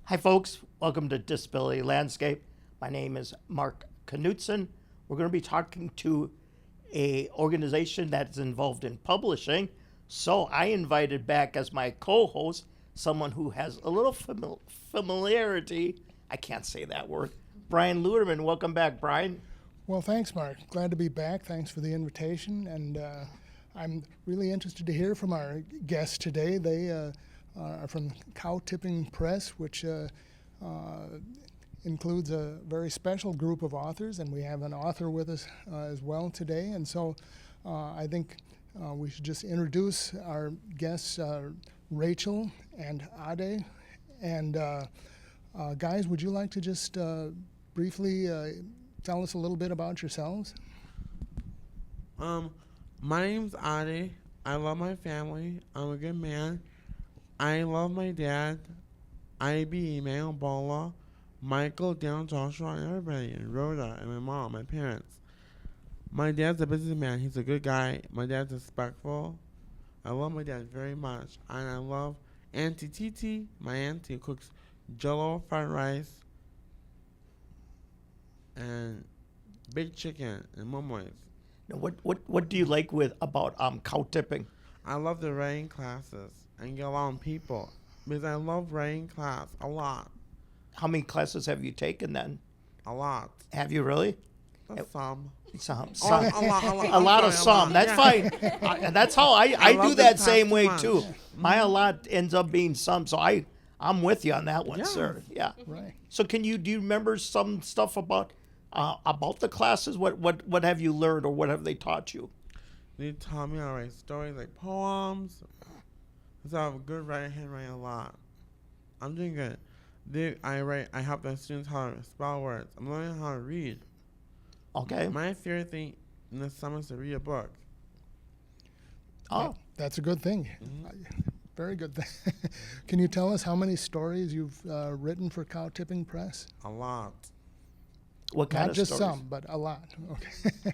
Hi, folks. Welcome to Disability Landscape. My name is Mark Knutson. We're going to be talking to a organization that's involved in publishing. So I invited back as my co-host someone who has a little familiarity. I can't say that word. Brian Luderman. Welcome back, Brian. Well, thanks, Mark. Glad to be back. Thanks for the invitation. And I'm really interested to hear from our guests today. They are from Cow Tipping Press, which includes a very special group of authors. And we have an author with us as well today. And so I think we should just introduce our guests, Rachel and Ade. And guys, would you like to just briefly tell us a little bit about yourselves? My name's Ade. I love my family. I'm a good man. I love my dad, IB, Emmanuel Bola, Michael, Dan, Joshua, and everybody, and Rhoda, and my mom, my parents. My dad's a businessman. He's a good guy. My dad's respectful. I love my dad very much. And I love Auntie Titi, my auntie, who cooks jello, fried rice, and baked chicken, and momos. Now, what do you like about cow tipping? I love the writing classes and get along with people because I love writing class a lot. How many classes have you taken then? A lot. Have you really? Some. Some. A A lot of some. That's fine. And that's how I love do this that class same too way much. too. My a lot ends up being some. So I'm with you on that one, Yeah. sir. Yeah. Right. So do you remember some stuff about the classes? What have you learned or what have they taught you? They taught me how to write stories like poems. So I have a good handwriting a lot. I'm doing good. I help the students how to spell words. I'm learning how to read. Okay. My favorite thing in the summer is to read a book. Oh, That's a good thing. Very good thing. Can you tell us how many stories you've written for Cow Tipping Press? A lot. what kind Not of just stories? some, but a lot. Okay.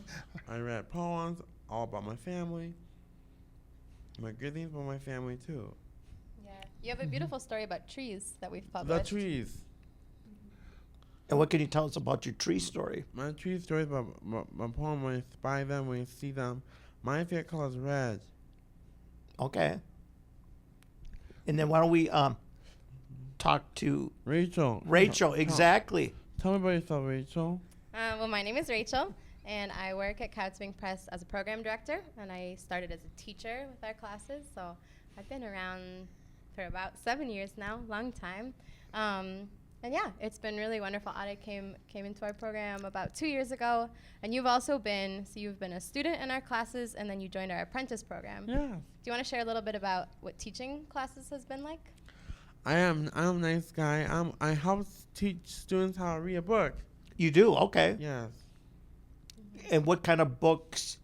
I read poems all about my family. My good things about my family too. Yeah, you have a beautiful story about trees that we've The published. trees. And what can you tell us about your tree story? My tree stories about my poem when you spy them, when you see them. My favorite color is red. Okay. And then why don't we talk to Rachel. Rachel? Tell- Exactly. Tell me about yourself, Rachel. Well, my name is Rachel, and I work at Cow Tipping Press as a program director, and I started as a teacher with our classes, so I've been around for about 7 years now, long time. And yeah, it's been really wonderful. Ade came into our program about 2 years ago, and you've been a student in our classes, and then you joined our apprentice program. Yeah. Do you want to share a little bit about what teaching classes has been like? I'm a nice guy. I help teach students how to read a book. You do? Okay. Yes. And what kind of books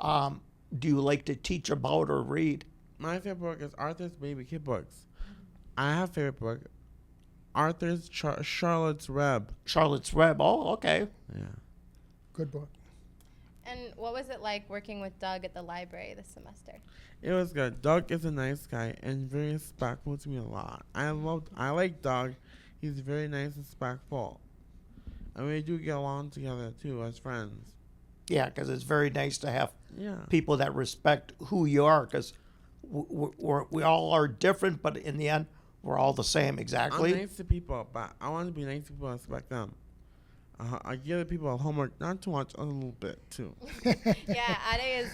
do you like to teach about or read? My favorite book is Arthur's Baby Kid Books. I have a favorite book, Arthur's Charlotte's Web. Charlotte's Web. Oh, okay. Yeah. Good book. And what was it like working with Doug at the library this semester? It was good. Doug is a nice guy and very respectful to me a lot. I like Doug. He's very nice and respectful. And we do get along together too as friends. Yeah, because it's very nice to have Yeah. people that respect who you are, because we all are different, but in the end, we're all the same. Exactly. I'm nice to people, but I want to be nice to people and respect them. I give people homework, not too much, a little bit too. Yeah, Ade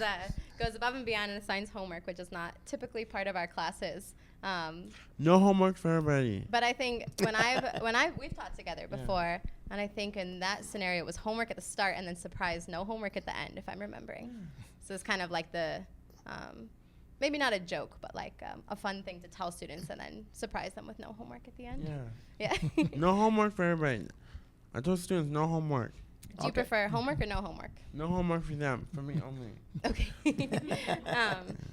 goes above and beyond and assigns homework, which is not typically part of our classes. No homework for everybody. But I think we've taught together before, and I think in that scenario it was homework at the start and then surprise no homework at the end, if I'm remembering. So it's kind of like the maybe not a joke, but like a fun thing to tell students and then surprise them with no homework at the end. Yeah. Yeah. No homework for everybody. I told students no homework. Do you prefer homework or no homework? No homework for them. For me only. Okay.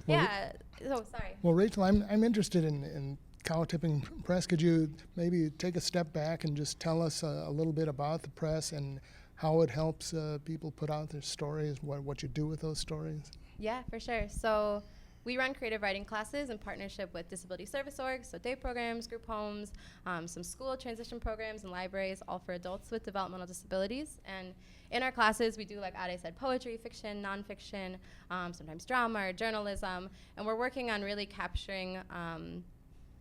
Yeah. Oh, sorry. Well, Rachel, I'm interested in Cow Tipping Press. Could you maybe take a step back and just tell us a little bit about the press and how it helps people put out their stories, what you do with those stories? Yeah, for sure. So we run creative writing classes in partnership with disability service orgs, so day programs, group homes, some school transition programs and libraries, all for adults with developmental disabilities. And in our classes, we do, like Ade said, poetry, fiction, nonfiction, sometimes drama or journalism, and we're working on really capturing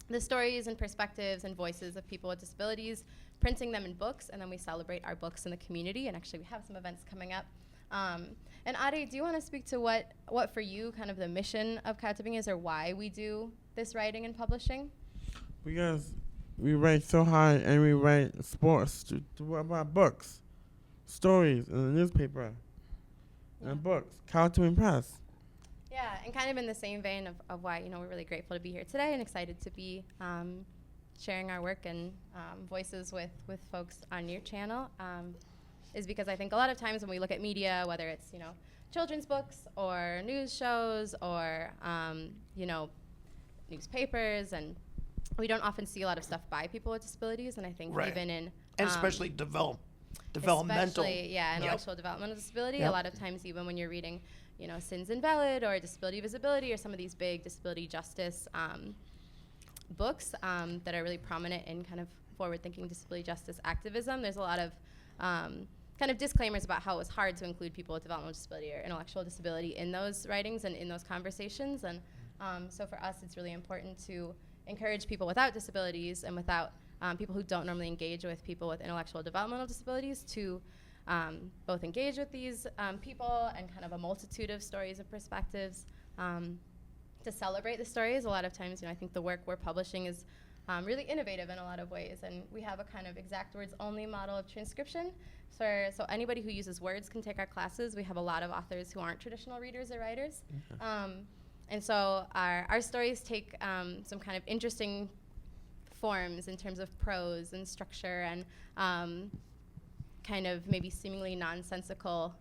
the stories and perspectives and voices of people with disabilities, printing them in books, and then we celebrate our books in the community. And actually, we have some events coming up. And Ade, do you want to speak to what for you kind of the mission of Katabing is, or why we do this writing and publishing? Because we write so hard and we write sports about books, stories in the newspaper, and books, Cartoon Press. Yeah, and kind of in the same vein of why, we're really grateful to be here today and excited to be sharing our work and voices with folks on your channel, is because I think a lot of times when we look at media, whether it's, children's books or news shows or, newspapers, and we don't often see a lot of stuff by people with disabilities, and I think even in... And especially developmental. Especially, intellectual developmental disability. A lot of times even when you're reading, Sins Invalid or Disability Visibility or some of these big disability justice books that are really prominent in kind of forward-thinking disability justice activism, there's a lot of kind of disclaimers about how it was hard to include people with developmental disability or intellectual disability in those writings and in those conversations. And so for us, it's really important to encourage people without disabilities and without people who don't normally engage with people with intellectual developmental disabilities to both engage with these people and kind of a multitude of stories and perspectives, to celebrate the stories. A lot of times, I think the work we're publishing is really innovative in a lot of ways, and we have a kind of exact words only model of transcription. So anybody who uses words can take our classes. We have a lot of authors who aren't traditional readers or writers. And so our stories take some kind of interesting forms in terms of prose and structure and kind of maybe seemingly nonsensical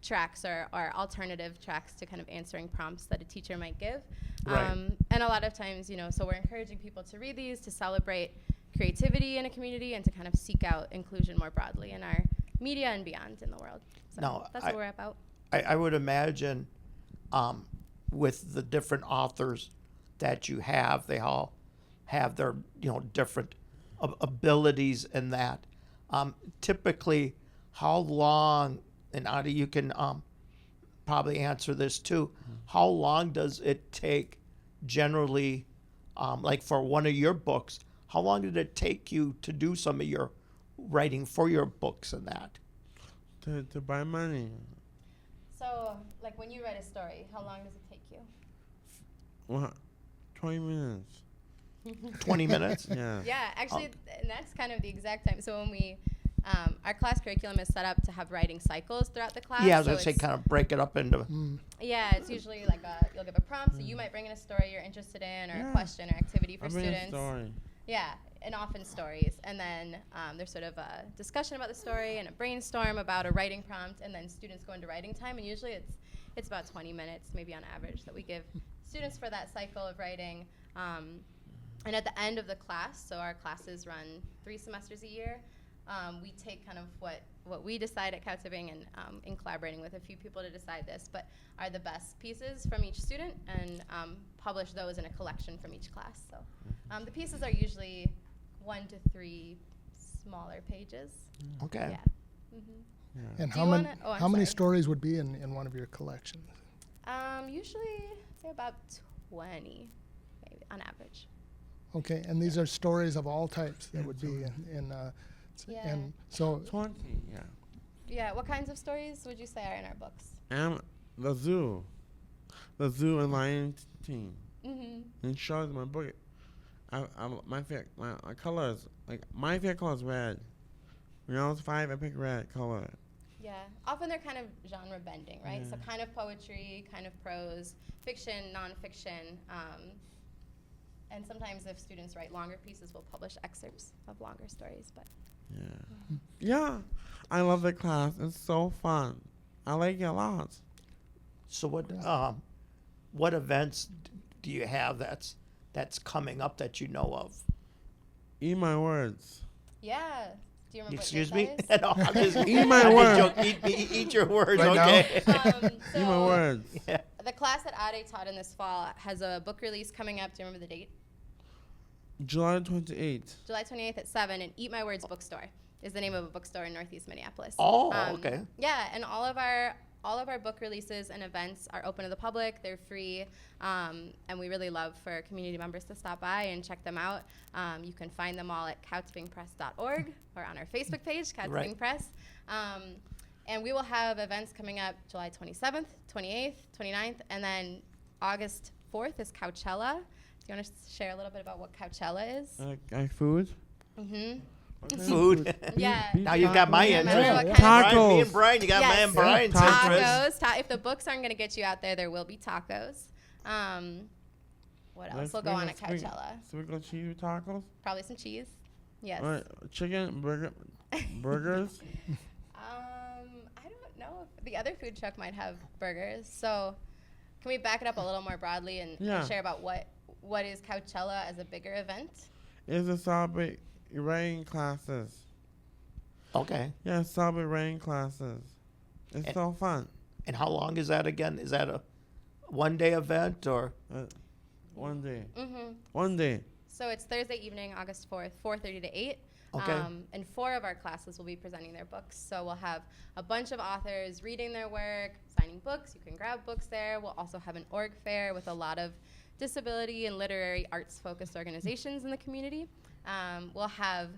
tracks or alternative tracks to kind of answering prompts that a teacher might give. And a lot of times, so we're encouraging people to read these, to celebrate creativity in a community, and to kind of seek out inclusion more broadly in our media and beyond in the world. So that's what we're about. I would imagine with the different authors that you have, they all have their different abilities in that. Typically, how long, and Adi, you can probably answer this too, how long does it take generally, like for one of your books, how long did it take you to do some of your writing for your books and that? To buy money. So, like when you write a story, how long does it take you? Well, 20 minutes. 20 minutes? Yeah. Yeah, actually, and that's kind of the exact time. So when we, our class curriculum is set up to have writing cycles throughout the class. Yeah, I was going to say kind of break it up into... Yeah, it's usually like you'll give a prompt, so you might bring in a story you're interested in, or a question or activity for students. A story. Yeah, and often stories. And then there's sort of a discussion about the story and a brainstorm about a writing prompt, and then students go into writing time, and usually it's about 20 minutes, maybe on average, that we give students for that cycle of writing. And at the end of the class, so our classes run 3 semesters a year, we take kind of what we decide at Kautabing and in collaborating with a few people to decide this, but are the best pieces from each student, and publish those in a collection from each class. So the pieces are usually 1 to 3 smaller pages. Okay. Yeah. Mm-hmm. Yeah. And Do you how many stories would be in one of your collections? Usually say about 20, maybe on average. Okay, and these are stories of all types that would be in Yeah. and so 20, yeah. Yeah, what kinds of stories would you say are in our books? And the zoo and lion team. Mm-hmm. It shows my book. My colors, like my favorite color is red. When I was 5, I picked red color. Yeah, often they're kind of genre bending, right? So kind of poetry, kind of prose, fiction, nonfiction, and sometimes if students write longer pieces, we'll publish excerpts of longer stories. But Yeah, I love the class. It's so fun. I like it a lot. So what events do you have that's coming up that you know of? Eat my words. yeah, do you remember? Excuse what me? date that is? No, I'm just, Eat my I'm just words. joking. Eat your words, Right now? okay? Eat my words. Yeah. the class that Ade taught in this fall has a book release coming up. Do you remember the date? July 28th. July 28th at 7, and Eat My Words Bookstore is the name of a bookstore in Northeast Minneapolis. Oh, okay. Yeah, and all of our book releases and events are open to the public. They're free, and we really love for community members to stop by and check them out. You can find them all at couchbingpress.org or on our Facebook page, Couch Right. Bing Press. And we will have events coming up July 27th, 28th, 29th, and then August 4th is Coachella. Do you want to share a little bit about what Coachella is? Food? Mm-hmm. Food. Yeah. Now you've got my Yeah, interest. remember what Brian, kind of- me and Brian, you got Yes. my and Brian's Tacos. interest. If the books aren't going to get you out there will be tacos. What else will go on at Coachella? Sprinkle cheese with tacos? Probably some cheese. Yes. Chicken, burgers? I don't know if the other food truck might have burgers. So can we back it up a little more broadly and share about what is Coachella as a bigger event? It's a celebrate writing classes. Okay. Yeah, celebrate writing classes. It's so fun. And how long is that again? Is that a one-day event or? One day. Mm-hmm. One day. So it's Thursday evening, August 4th, 4:30 to 8. Okay. And 4 of our classes will be presenting their books. So we'll have a bunch of authors reading their work, signing books. You can grab books there. We'll also have an org fair with a lot of disability and literary arts-focused organizations in the community. We'll have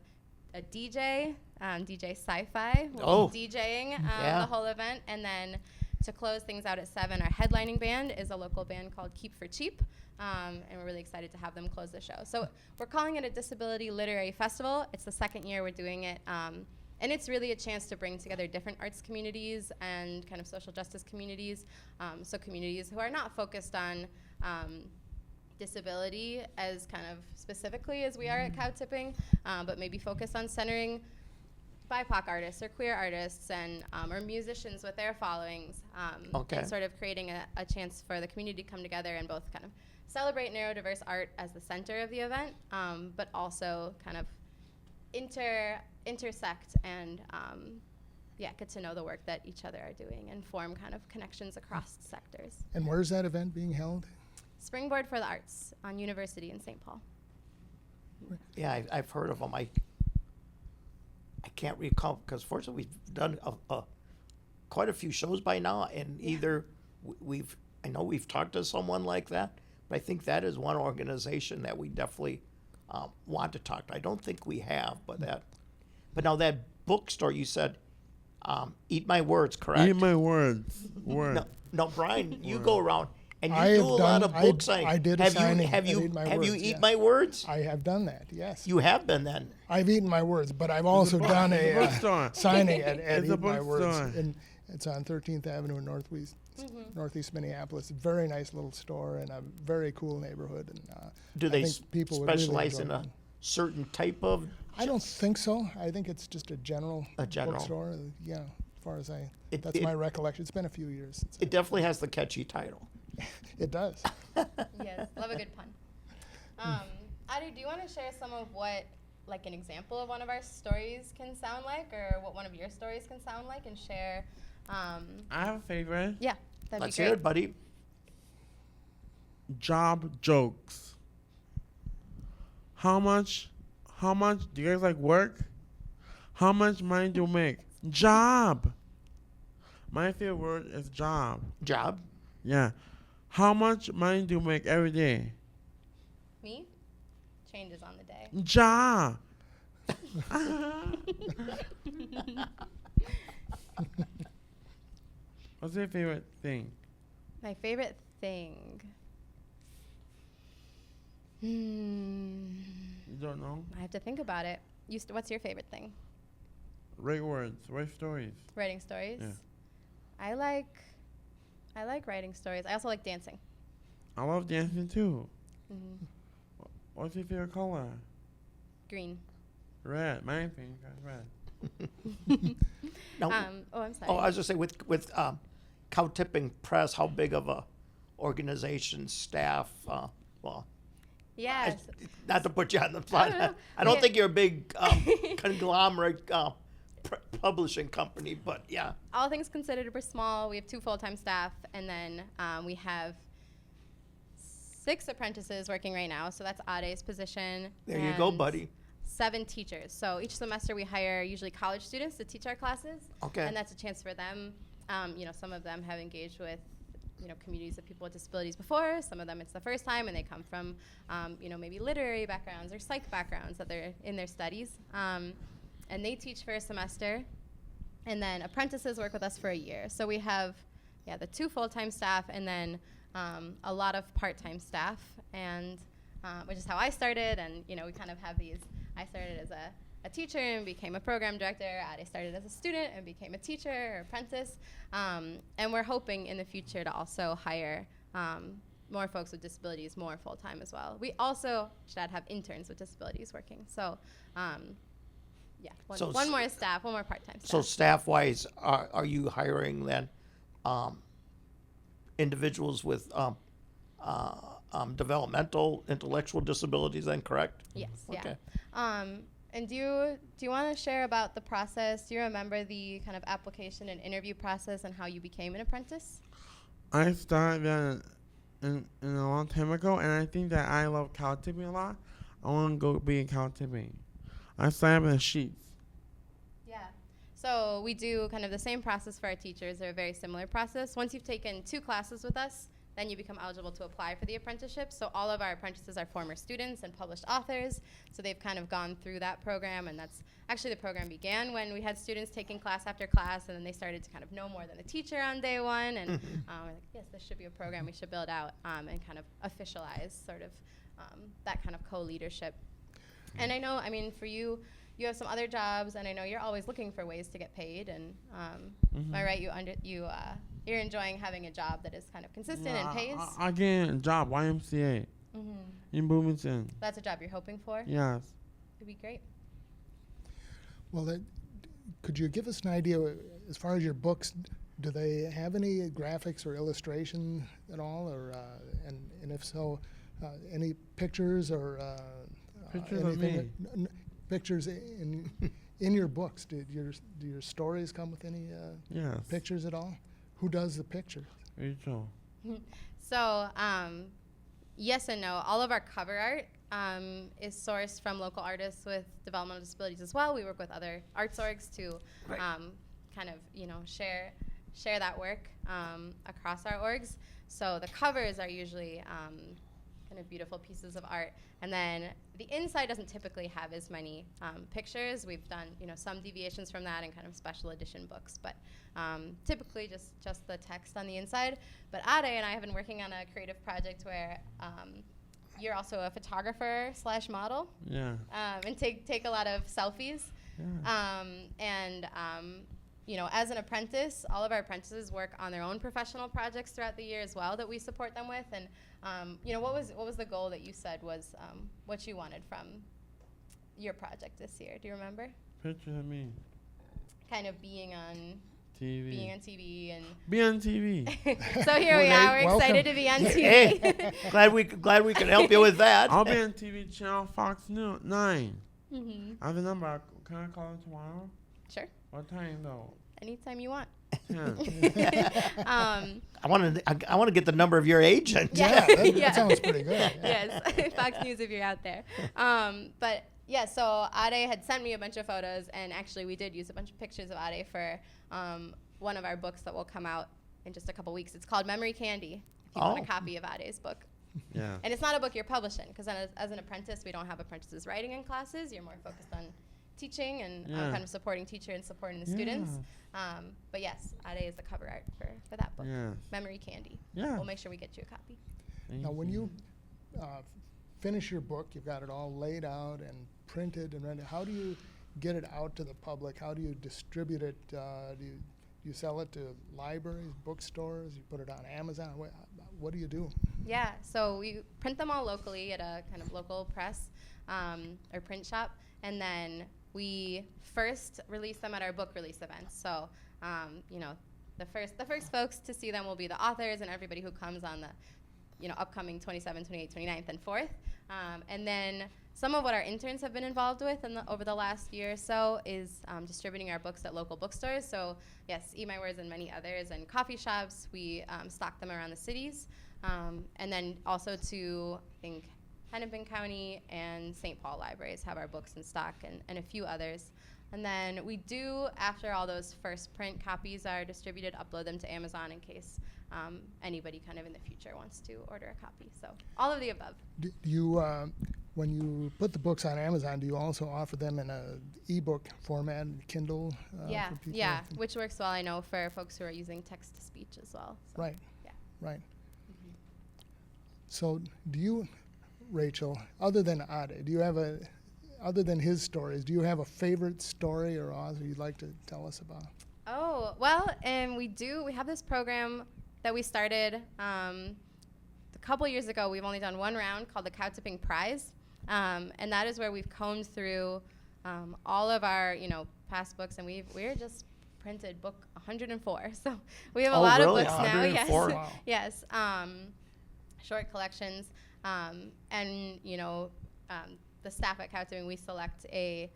a DJ, DJ Sci-Fi, will be DJing the whole event. And then to close things out at 7, our headlining band is a local band called Keep for Cheap. And we're really excited to have them close the show. So we're calling it a Disability Literary Festival. It's the second year we're doing it. And it's really a chance to bring together different arts communities and kind of social justice communities. So communities who are not focused on disability as kind of specifically as we are at Cow Tipping, but maybe focus on centering BIPOC artists or queer artists and or musicians with their followings, and sort of creating a chance for the community to come together and both kind of celebrate neurodiverse art as the center of the event, but also kind of intersect and get to know the work that each other are doing and form kind of connections across sectors. And where's that event being held? Springboard for the Arts on University in St. Paul. Yeah, I've heard of them. I can't recall because fortunately we've done quite a few shows by now, and either I know we've talked to someone like that, but I think that is one organization that we definitely want to talk to. I don't think we have, but now that bookstore you said, Eat My Words, correct? Eat My Words. Word. No, Brian, you go around. And you I do have a lot of done- book signing. I did a have signing you, have at you, Eat My have you Words, Eat yes. My Words? I have done that, yes. You have been then. I've eaten my words, but I've also done It's a a bookstore. signing at It's a Eat My Words. bookstore. And it's on 13th Avenue in Northeast Minneapolis. A very nice little store in a very cool neighborhood. And Do I they think people would really specialize enjoy in a it. certain type of? I don't think so. I think it's just a general general. bookstore. Yeah, as far as that's it- my recollection. It's been a few years since It definitely has the catchy title. it does. Yes, love a good pun. Adi, do you want to share some of what, like an example of one of our stories can sound like, or what one of your stories can sound like, and share? I have a favorite. Yeah, that'd Let's be hear great. it, buddy. Job jokes. How much do you guys like work? How much money do you make? Job. My favorite word is job. Job. Yeah. How much money do you make every day? Me? Changes on the day. Job. What's your favorite thing? My favorite thing. You don't know? I have to think about it. What's your favorite thing? Write words, write stories. Writing stories. Yeah. I like writing stories. I also like dancing. I love dancing too. Hmm. What's your favorite color? Green. Red. My favorite red. Now, I'm sorry. I was just saying with Cow Tipping Press, how big of a organization, staff? Yes. Not to put you on the spot. I don't Yeah. think you're a big conglomerate publishing company, but yeah. All things considered, we're small. We have 2 full-time staff, and then we have 6 apprentices working right now. So that's Ade's position. There you go, and buddy. 7 teachers. So each semester we hire usually college students to teach our classes. Okay. And that's a chance for them. Some of them have engaged with communities of people with disabilities before. Some of them it's the first time, and they come from, maybe literary backgrounds or psych backgrounds that they're in their studies. And they teach for a semester. And then apprentices work with us for a year. So we have, the 2 full-time staff and then a lot of part-time staff, and which is how I started. And, we kind of have these. I started as a teacher and became a program director. Ade started as a student and became a teacher or apprentice. And we're hoping in the future to also hire more folks with disabilities more full-time as well. We also should have interns with disabilities working. So, one more staff, one more part-time staff. So staff-wise, are you hiring then individuals with developmental, intellectual disabilities then, correct? Yes, Okay. yeah. And do you want to share about the process? Do you remember the kind of application and interview process and how you became an apprentice? I started that in a long time ago, and I think that I love cow tipping a lot. I want to go be a cow tipping. I started with sheets. Yeah. So we do kind of the same process for our teachers. They're a very similar process. Once you've taken 2 classes with us, then you become eligible to apply for the apprenticeship. So all of our apprentices are former students and published authors. So they've kind of gone through that program, and that's actually the program began when we had students taking class after class, and then they started to kind of know more than the teacher on day 1. And we're like, yes, this should be a program we should build out and kind of officialize sort of that kind of co-leadership. And I know, for you, you have some other jobs, and I know you're always looking for ways to get paid. And am I right? You're enjoying having a job that is kind of consistent and pays. I get a job, YMCA, in Bloomington. That's a job you're hoping for. Yes. It'd be great. Well, could you give us an idea, as far as your books, do they have any graphics or illustration at all? Or and if so, any pictures or Pictures of anything me. pictures in your books? Do your stories come with any Yes. pictures at all? Who does the pictures? Rachel. So, yes and no. All of our cover art is sourced from local artists with developmental disabilities as well. We work with other arts orgs to kind of, share that work across our orgs. So the covers are usually kind of beautiful pieces of art. And then the inside doesn't typically have as many pictures. We've done, some deviations from that in kind of special edition books, but typically just the text on the inside. But Ade and I have been working on a creative project where you're also a photographer / model. Yeah. And take a lot of selfies. Yeah. As an apprentice, all of our apprentices work on their own professional projects throughout the year as well that we support them with. And what was the goal that you said was what you wanted from your project this year? Do you remember? Picture of me. Kind of being on TV and Be on TV. so here we are. We're welcome. excited to be on TV. Hey, glad we could help you with that. I'll be on TV channel Fox News 9. Mm-hmm. I have a number. Can I call it tomorrow? Sure. What time though? Anytime you want. 10. I want to get the number of your agent. Yeah, that sounds pretty good. Yeah. Yes, Fox News if you're out there. But yeah, so Ade had sent me a bunch of photos, and actually we did use a bunch of pictures of Ade for one of our books that will come out in just a couple weeks. It's called Memory Candy, if you want a copy of Ade's book. Yeah. And it's not a book you're publishing, because as an apprentice, we don't have apprentices writing in classes. You're more focused on teaching and kind of supporting teacher and supporting the students. But yes, Ade is the cover art for that book, Yes. Memory Candy. Yeah. We'll make sure we get you a copy. Now, when you finish your book, you've got it all laid out and printed and ready. How do you get it out to the public? How do you distribute it? Do you sell it to libraries, bookstores? You put it on Amazon? What do you do? Yeah, so we print them all locally at a kind of local press or print shop, and then we first release them at our book release events. So, the first folks to see them will be the authors and everybody who comes on upcoming 27th, 28th, 29th, and 4th. And then some of what our interns have been involved with over the last year or so is distributing our books at local bookstores. So yes, Eat My Words and many others, and coffee shops. We stock them around the cities. And then also to, I think, Hennepin County and St. Paul libraries have our books in stock, and a few others. And then we do, after all those first print copies are distributed, upload them to Amazon in case anybody kind of in the future wants to order a copy. So all of the above. Do you, when you put the books on Amazon, do you also offer them in a ebook format, Kindle? Yeah, for people? yeah, which works well, I know, for folks who are using text-to-speech as well. So, Right. Yeah. Right. So do you, Rachel, other than Ade, other than his stories, do you have a favorite story or author you'd like to tell us about? Oh, well, and we have this program that we started a couple years ago. We've only done one round called the Cow Tipping Prize. And that is where we've combed through all of our, past books, and we're just printed book 104. So we have a lot really? of books now. 104? Yes. Wow. Yes. Short collections. And, the staff at Cow Tipping, we select an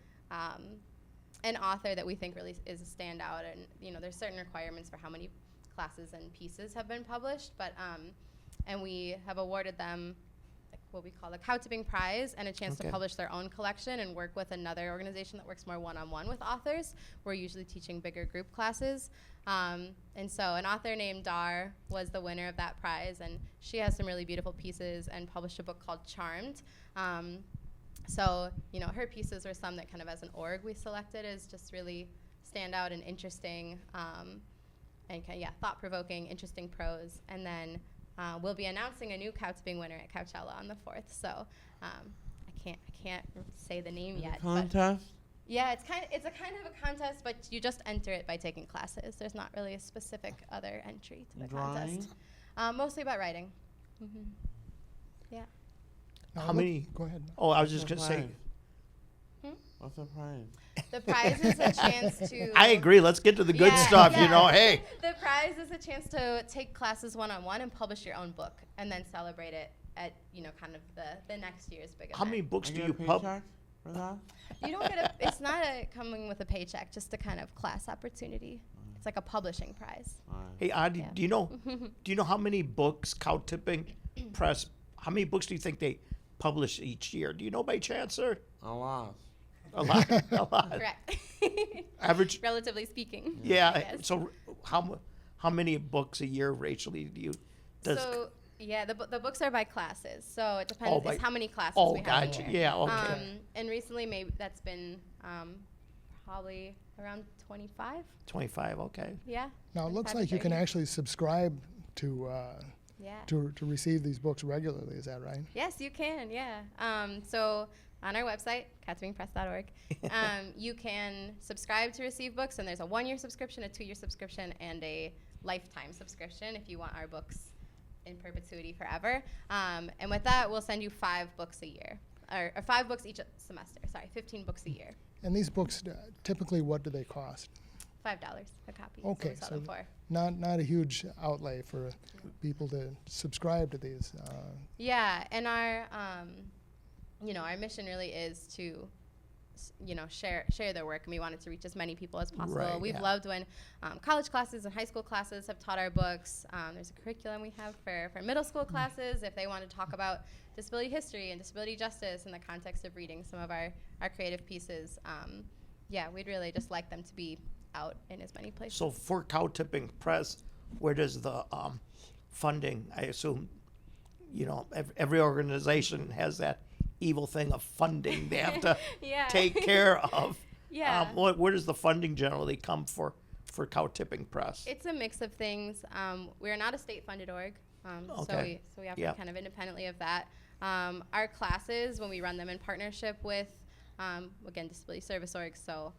author that we think really is a standout, and there's certain requirements for how many classes and pieces have been published, but and we have awarded them what we call the Cow Tipping Prize and a chance to publish their own collection and work with another organization that works more one-on-one with authors. We're usually teaching bigger group classes, and so an author named Dar was the winner of that prize, and she has some really beautiful pieces and published a book called Charmed. So, her pieces were some that kind of as an org we selected as just really stand out and interesting, and thought-provoking, interesting prose. And then we'll be announcing a new Cow Tipping winner at Coachella on the 4th. So I can't say the name yet. Contest? Yeah, it's a kind of a contest, but you just enter it by taking classes. There's not really a specific other entry to the contest. Mostly about writing. Mm-hmm. Yeah. How many? Go ahead. Oh, I was just going to say. What's the prize? The prize is a chance to... I agree. Let's get to the good stuff, hey. The prize is a chance to take classes one-on-one and publish your own book, and then celebrate it at, kind of the next year's big event. How many books do I you get a publish? paycheck for that? You don't get it's not coming with a paycheck, just a kind of class opportunity. It's like a publishing prize. Hey, Adi, Yeah. do you know how many books Cow Tipping Press, how many books do you think they publish each year? Do you know by chance, sir? A lot. A lot. A lot. Correct. Average? Relatively speaking. Yeah. I guess. So how many books a year, Rachel, do you? So, the books are by classes. So it depends by- how many classes Oh, we have. gotcha. a year. Yeah, okay. And recently, maybe that's been probably around 25. 25, okay. Yeah. Now, it looks 25 to like you can 30. actually subscribe to Yeah. to receive these books regularly. Is that right? Yes, you can. Yeah. So on our website, catspingpress.org, you can subscribe to receive books, and there's a 1-year subscription, a 2-year subscription, and a lifetime subscription if you want our books in perpetuity forever. And with that, we'll send you 5 books a year, or 5 books each semester. Sorry, 15 books a year. And these books, typically, what do they cost? $5 a copy. Okay, so we sell so them for. not a huge outlay for people to subscribe to these. Yeah, and our our mission really is to share their work, and we wanted to reach as many people as possible. Right, We've yeah. loved when college classes and high school classes have taught our books. There's a curriculum we have for middle school classes if they want to talk about disability history and disability justice in the context of reading some of our creative pieces. We'd really just like them to be out in as many places. So for Cow Tipping Press, where does the funding, I assume, every organization has that evil thing of funding they have to Yeah. take care of. Yeah. Where does the funding generally come for Cow Tipping Press? It's a mix of things. We're not a state-funded org, Okay. so we operate Yep. kind of independently of that. Our classes, when we run them in partnership with, again, disability service orgs, so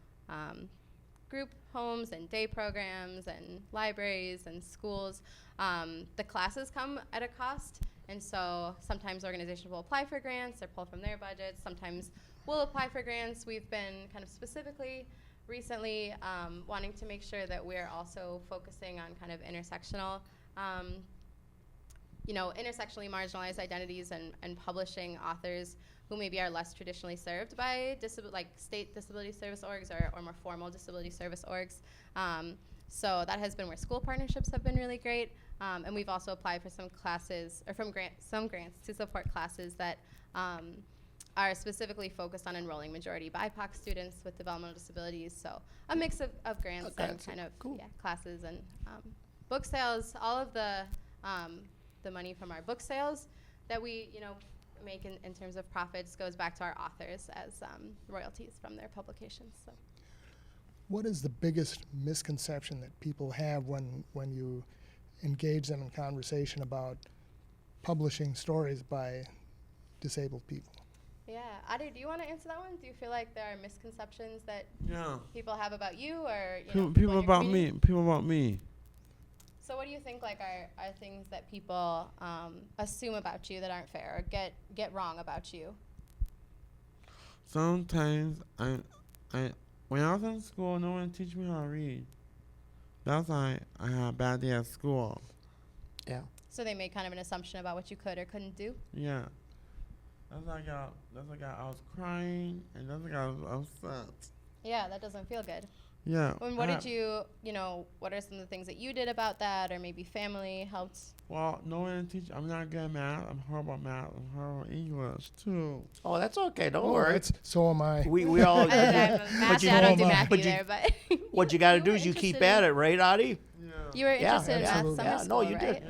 group homes and day programs and libraries and schools, the classes come at a cost. And so sometimes organizations will apply for grants or pull from their budgets. Sometimes we'll apply for grants. We've been kind of specifically recently wanting to make sure that we're also focusing on kind of intersectional intersectionally marginalized identities and publishing authors who maybe are less traditionally served by state disability service orgs or more formal disability service orgs. So that has been where school partnerships have been really great. And we've also applied for some classes, or some grants to support classes that are specifically focused on enrolling majority BIPOC students with developmental disabilities. So a mix of grants and kind of classes and book sales. All of the money from our book sales that we make in terms of profits goes back to our authors as royalties from their publications. So. What is the biggest misconception that people have when you engage them in conversation about publishing stories by disabled people? Yeah, Adi, do you want to answer that one? Do you feel like there are misconceptions that people have about you, or people about me? People about me. So, what do you think are things that people assume about you that aren't fair, or get wrong about you? Sometimes when I was in school, no one teach me how to read. That's why I had a bad day at school. Yeah. So they made kind of an assumption about what you could or couldn't do? Yeah. That's why I was crying, and that's why I was upset. Yeah, that doesn't feel good. Yeah. And what did what are some of the things that you did about that, or maybe family helped? Well, no one teach. I'm not good at math. I'm horrible at math. I'm horrible at English, too. Oh, that's okay. Don't worry. So am I. We all. I don't do math either, but what you got to do is you keep at it, right, Adi? Yeah. You were interested in math absolutely. summer school, No, you right? did.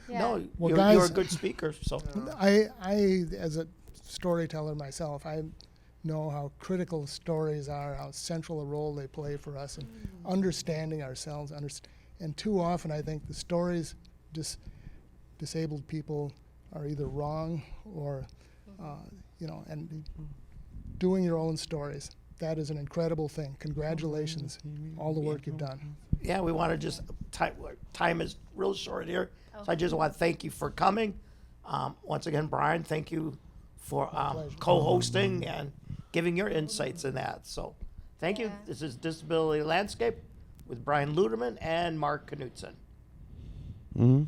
Yeah. No, Well, you're guys- a good speaker. So I, as a storyteller myself, I know how critical stories are, how central a role they play for us in understanding ourselves. And too often, I think the stories disabled people are either wrong or, and doing your own stories. That is an incredible thing. Congratulations, all the work you've done. yeah, we want to just time is real short here, so I just want to thank you for coming. Once again, Brian, thank you for pleasure. co-hosting and giving your insights in that. So, thank you. Yeah. This is Disability Landscape with Brian Luderman and Mark Knutson. Mm-hmm.